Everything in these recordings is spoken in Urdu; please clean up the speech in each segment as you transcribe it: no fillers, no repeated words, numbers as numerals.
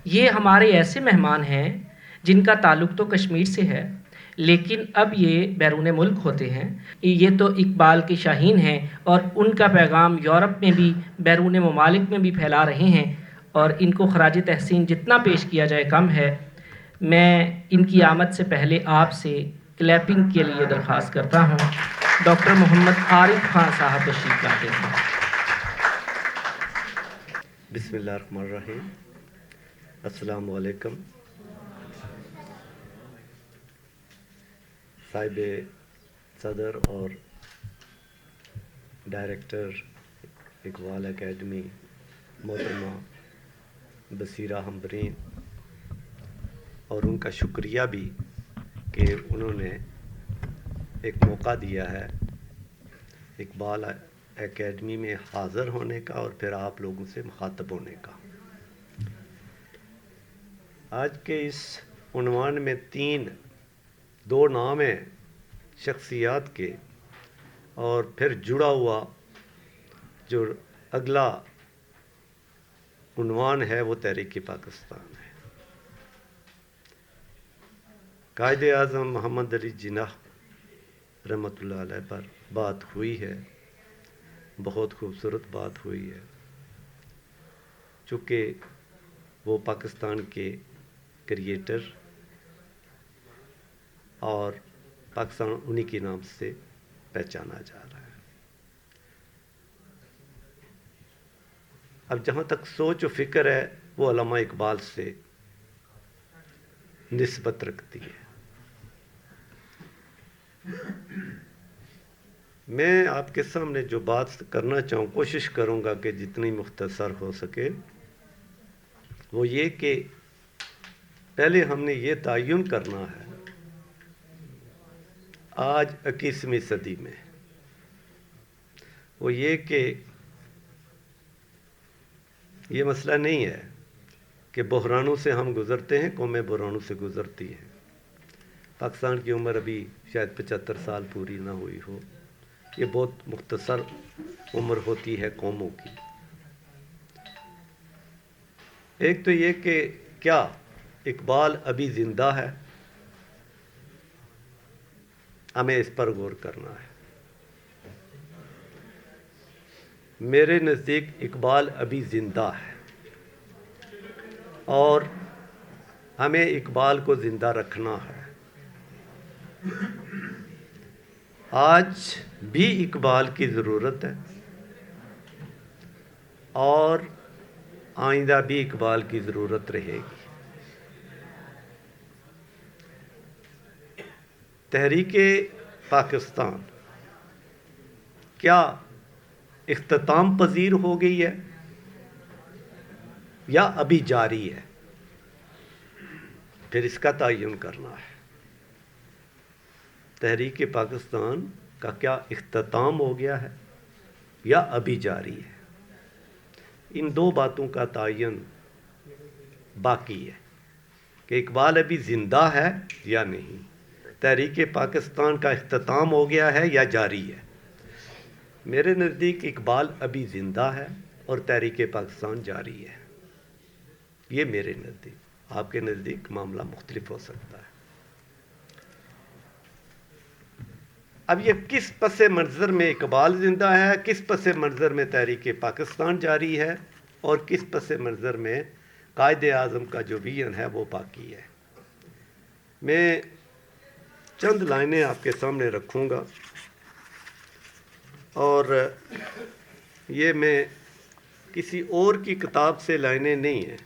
یہ ہمارے ایسے مہمان ہیں جن کا تعلق تو کشمیر سے ہے، لیکن اب یہ بیرون ملک ہوتے ہیں۔ یہ تو اقبال کے شاہین ہیں اور ان کا پیغام یورپ میں بھی بیرون ممالک میں بھی پھیلا رہے ہیں، اور ان کو خراج تحسین جتنا پیش کیا جائے کم ہے۔ میں ان کی آمد سے پہلے آپ سے کلیپنگ کے لیے درخواست کرتا ہوں۔ ڈاکٹر محمد عارف خان صاحب تشریف لاتے ہیں۔ بسم اللہ الرحمن الرحیم۔ السلام علیکم۔ صاحب صدر اور ڈائریکٹر اقبال اکیڈمی محترمہ بصیرہ ہمبرین، اور ان کا شکریہ بھی کہ انہوں نے ایک موقع دیا ہے اقبال اکیڈمی میں حاضر ہونے کا اور پھر آپ لوگوں سے مخاطب ہونے کا۔ آج کے اس عنوان میں دو نام ہیں شخصیات کے، اور پھر جڑا ہوا جو اگلا عنوان ہے وہ تحریک پاکستان ہے۔ قائد اعظم محمد علی جناح رحمۃ اللہ علیہ پر بات ہوئی ہے، بہت خوبصورت بات ہوئی ہے، چونکہ وہ پاکستان کے کریٹر اور پاکستان انہی کے نام سے پہچانا جا رہا ہے۔ اب جہاں تک سوچ و فکر ہے وہ علامہ اقبال سے نسبت رکھتی ہے۔ میں آپ کے سامنے جو بات کرنا چاہوں، کوشش کروں گا کہ جتنی مختصر ہو سکے، وہ یہ کہ پہلے ہم نے یہ تعین کرنا ہے آج 21ویں صدی میں، وہ یہ کہ یہ مسئلہ نہیں ہے کہ بحرانوں سے ہم گزرتے ہیں، قومیں بحرانوں سے گزرتی ہیں۔ پاکستان کی عمر ابھی شاید 75 سال پوری نہ ہوئی ہو، یہ بہت مختصر عمر ہوتی ہے قوموں کی۔ ایک تو یہ کہ کیا اقبال ابھی زندہ ہے، ہمیں اس پر غور کرنا ہے۔ میرے نزدیک اقبال ابھی زندہ ہے، اور ہمیں اقبال کو زندہ رکھنا ہے۔ آج بھی اقبال کی ضرورت ہے، اور آئندہ بھی اقبال کی ضرورت رہے گی۔ تحریک پاکستان کیا اختتام پذیر ہو گئی ہے یا ابھی جاری ہے؟ پھر اس کا تعین کرنا ہے۔ تحریک پاکستان کا کیا اختتام ہو گیا ہے یا ابھی جاری ہے؟ ان دو باتوں کا تعین باقی ہے کہ اقبال ابھی زندہ ہے یا نہیں، تحریک پاکستان کا اختتام ہو گیا ہے یا جاری ہے۔ میرے نزدیک اقبال ابھی زندہ ہے اور تحریک پاکستان جاری ہے، یہ میرے نزدیک۔ آپ کے نزدیک معاملہ مختلف ہو سکتا ہے۔ اب یہ کس پس منظر میں اقبال زندہ ہے، کس پس منظر میں تحریک پاکستان جاری ہے، اور کس پس منظر میں قائد اعظم کا جو ویژن ہے وہ باقی ہے۔ میں چند لائنیں آپ کے سامنے رکھوں گا، اور یہ میں کسی اور کی کتاب سے لائنیں نہیں ہیں،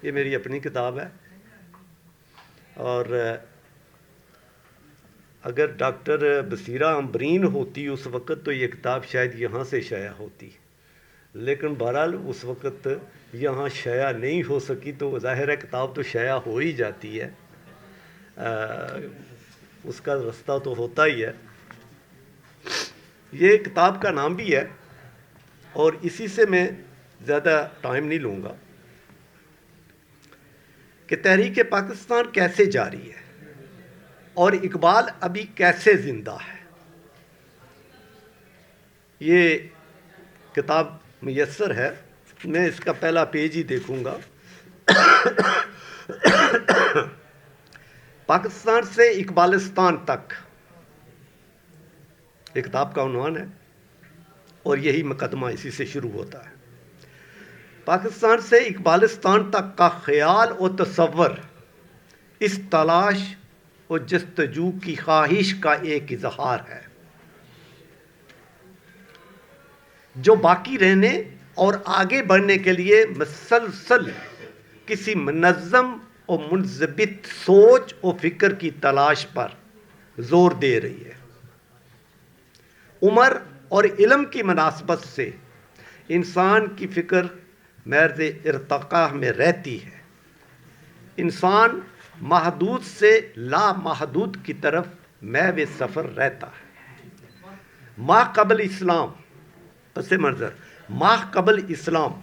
یہ میری اپنی کتاب ہے، اور اگر ڈاکٹر بصیرہ ہمبرین ہوتی اس وقت تو یہ کتاب شاید یہاں سے شائع ہوتی، لیکن بہرحال اس وقت یہاں شائع نہیں ہو سکی، تو ظاہر ہے کتاب تو شائع ہو ہی جاتی ہے، اس کا رستہ تو ہوتا ہی ہے۔ یہ کتاب کا نام بھی ہے، اور اسی سے میں زیادہ ٹائم نہیں لوں گا، کہ تحریک پاکستان کیسے جاری ہے اور اقبال ابھی کیسے زندہ ہے۔ یہ کتاب میسر ہے، میں اس کا پہلا پیج ہی دیکھوں گا پاکستان سے اقبالستان تک ایک کتاب کا عنوان ہے اور یہی مقدمہ اسی سے شروع ہوتا ہے. پاکستان سے اقبالستان تک کا خیال و تصور اس تلاش و جستجو کی خواہش کا ایک اظہار ہے جو باقی رہنے اور آگے بڑھنے کے لیے مسلسل کسی منظم اور منضبط سوچ و فکر کی تلاش پر زور دے رہی ہے. عمر اور علم کی مناسبت سے انسان کی فکر محض ارتقاء میں رہتی ہے. انسان محدود سے لامحدود کی طرف محو سفر رہتا ہے. ما قبل اسلام پس منظر ما قبل اسلام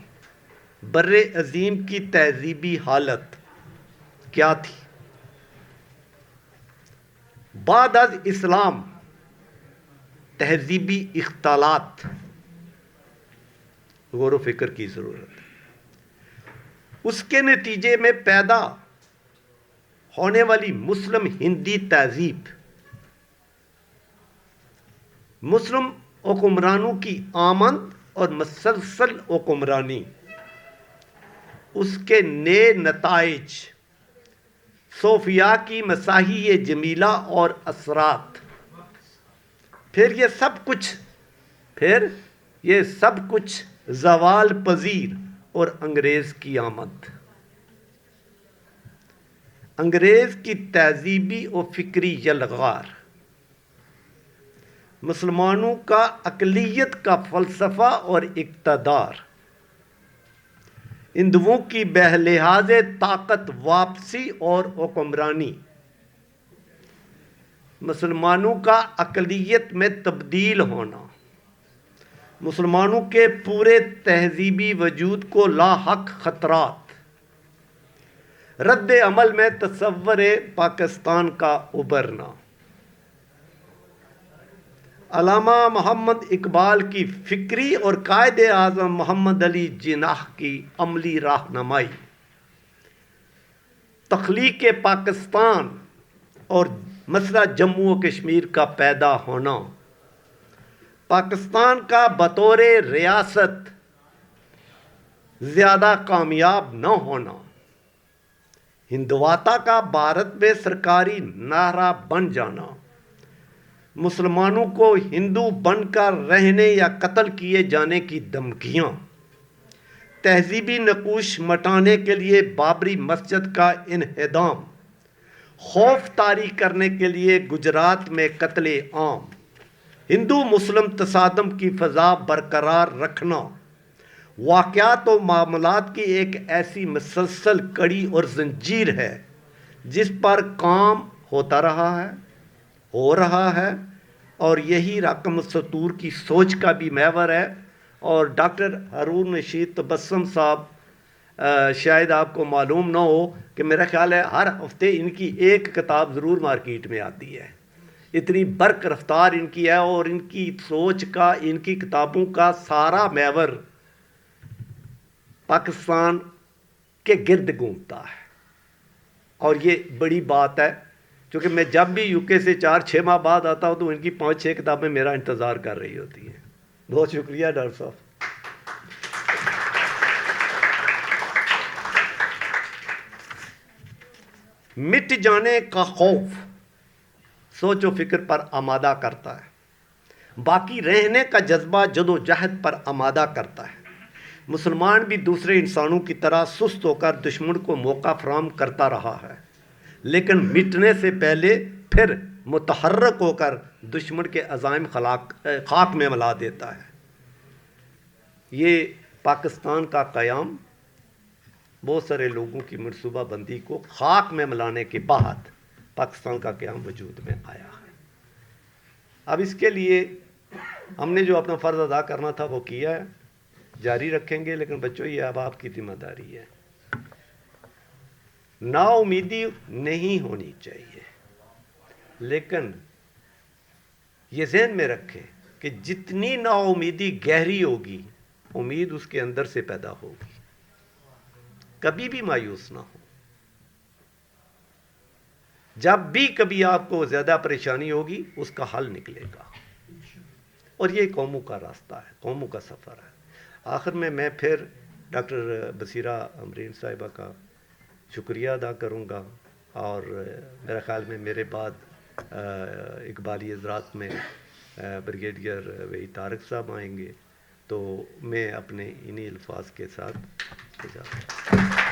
بر عظیم کی تہذیبی حالت کیا تھی؟ بعد از اسلام تہذیبی اختلالات. غور و فکر کی ضرورت ہے. اس کے نتیجے میں پیدا ہونے والی مسلم ہندی تہذیب مسلم حکمرانوں کی آمد اور مسلسل حکمرانی، اس کے نئے نتائج، صوفیاء کی مساحی جمیلہ اور اثرات، پھر یہ سب کچھ زوال پذیر اور انگریز کی آمد، انگریز کی تہذیبی و فکری یلغار، مسلمانوں کا اقلیت کا فلسفہ اور اقتدار، ہندوؤں کی بہلحاظ طاقت واپسی اور حکمرانی، مسلمانوں کا اقلیت میں تبدیل ہونا، مسلمانوں کے پورے تہذیبی وجود کو لاحق خطرات، رد عمل میں تصور پاکستان کا ابھرنا، علامہ محمد اقبال کی فکری اور قائد اعظم محمد علی جناح کی عملی رہنمائی، تخلیق پاکستان اور مسئلہ جموں و کشمیر کا پیدا ہونا، پاکستان کا بطور ریاست زیادہ کامیاب نہ ہونا، ہندواتہ کا بھارت میں سرکاری نعرہ بن جانا، مسلمانوں کو ہندو بن کر رہنے یا قتل کیے جانے کی دھمکیاں، تہذیبی نقوش مٹانے کے لیے بابری مسجد کا انہدام، خوف طاری کرنے کے لیے گجرات میں قتل عام، ہندو مسلم تصادم کی فضا برقرار رکھنا، واقعات و معاملات کی ایک ایسی مسلسل کڑی اور زنجیر ہے جس پر کام ہوتا رہا ہے، ہو رہا ہے، اور یہی رقم سطور کی سوچ کا بھی محور ہے. اور ڈاکٹر ہارون رشید تبسم صاحب شاید آپ کو معلوم نہ ہو کہ میرا خیال ہے ہر ہفتے ان کی ایک کتاب ضرور مارکیٹ میں آتی ہے. اتنی برق رفتار ان کی ہے اور ان کی سوچ کا، ان کی کتابوں کا سارا محور پاکستان کے گرد گھومتا ہے. اور یہ بڑی بات ہے کیونکہ میں جب بھی یو کے سے 4-6 ماہ بعد آتا ہوں تو ان کی 5-6 کتابیں میرا انتظار کر رہی ہوتی ہیں. بہت شکریہ ڈاکٹر صاحب. مٹ جانے کا خوف سوچ و فکر پر آمادہ کرتا ہے، باقی رہنے کا جذبہ جدوجہد پر آمادہ کرتا ہے. مسلمان بھی دوسرے انسانوں کی طرح سست ہو کر دشمن کو موقع فراہم کرتا رہا ہے، لیکن مٹنے سے پہلے پھر متحرک ہو کر دشمن کے عزائم خاک میں ملا دیتا ہے. یہ پاکستان کا قیام بہت سارے لوگوں کی منصوبہ بندی کو خاک میں ملانے کے بعد پاکستان کا قیام وجود میں آیا ہے. اب اس کے لیے ہم نے جو اپنا فرض ادا کرنا تھا وہ کیا ہے، جاری رکھیں گے، لیکن بچوں یہ اب آپ کی ذمہ داری ہے. نا امیدی نہیں ہونی چاہیے، لیکن یہ ذہن میں رکھیں کہ جتنی نا امیدی گہری ہوگی، امید اس کے اندر سے پیدا ہوگی. کبھی بھی مایوس نہ ہو. جب بھی کبھی آپ کو زیادہ پریشانی ہوگی اس کا حل نکلے گا, اور یہ قوموں کا راستہ ہے, قوموں کا سفر ہے. آخر میں پھر ڈاکٹر بصیرہ امرین صاحبہ کا شکریہ ادا کروں گا, اور میرا خیال میں میرے بعد اقبالی حضرات میں بریگیڈیئر وحید طارق صاحب آئیں گے, تو میں اپنے انہی الفاظ کے ساتھ اجازت